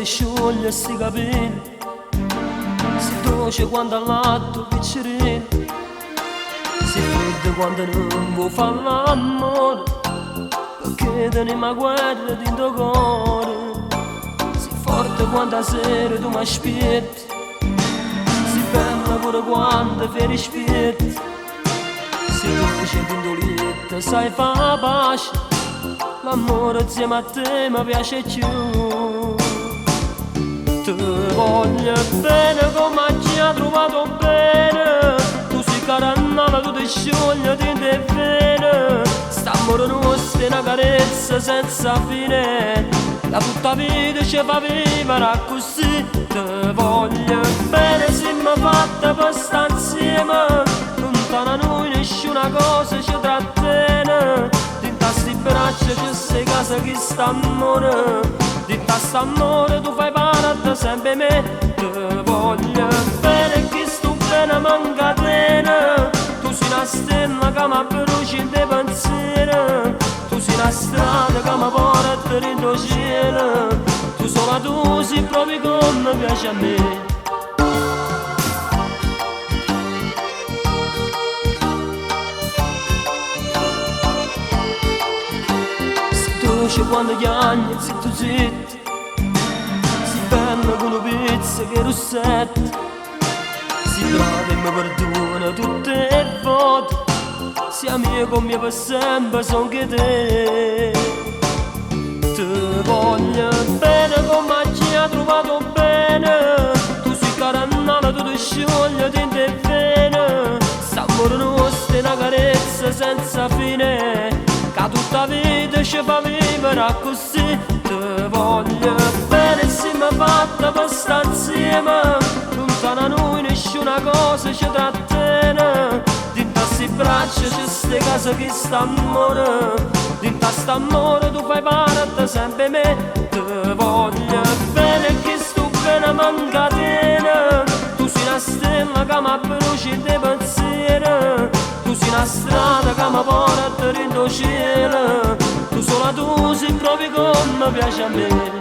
ti scioglie sti capelli, si dolce quando all'atto piccerino, si fredda quando non vuoi fare l'amore, perché teniamo a guerra dentro cuore. Si forte quando a sera tu mi aspetti, si bella pure quando fai rispetti, si dolce dentro letto sai fa pace, l'amore insieme a te mi piace più. Ti voglio bene come ci ha trovato bene, tu sei carannala, tu ti sciogli dentro e vene. St'amore nostro è una carezza senza fine, da tutta vita ci fa vivere così. Ti voglio bene, siamo fatte per stare insieme, lontana noi nessuna cosa ci trattiene. Dinta sti braccia c'è sei casa che st'amore, dinta st'amore tu fai parte sempre me. Ti voglio bene che sto bene manca tene, tu sei una stella che mi brucia in te pensieri, tu sei una strada che mi porta dentro cielo, tu sola tu sei proprio come piace a me. Quando chiagni zitto zitto, si bella con un pizzo che rossetto, si brava e mi perdona tutte le volte, si amico mio per sempre son che te. Ti voglio bene come ci ha trovato bene, tu sei carannala, tu ti sciogli dentro e vene. St'amore nostro è una carezza senza fine, che tutta vita ci fa vivere così. Ti voglio bene, siamo fatte per stare insieme, lontana noi nessuna cosa ci trattiene. Dinta sti braccia c'è ste case che st'amore, dinta st'amore tu fai parte sempre me. Ti voglio bene che sto bene manca tene, tu sei una stella che mi brucia in te pensieri, tu sei una strada che mi porta dentro cielo, tu sola tu sei proprio come piace a me.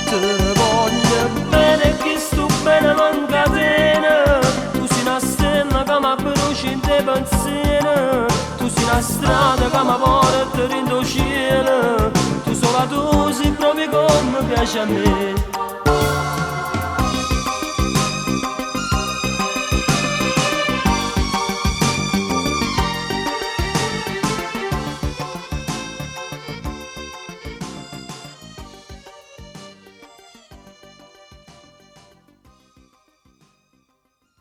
Ti voglio bene che sto bene manca tene, tu sei una stella che mi brucia in te pensieri, tu sei una strada che mi porta dentro cielo, tu sola tu sei proprio come piace a me.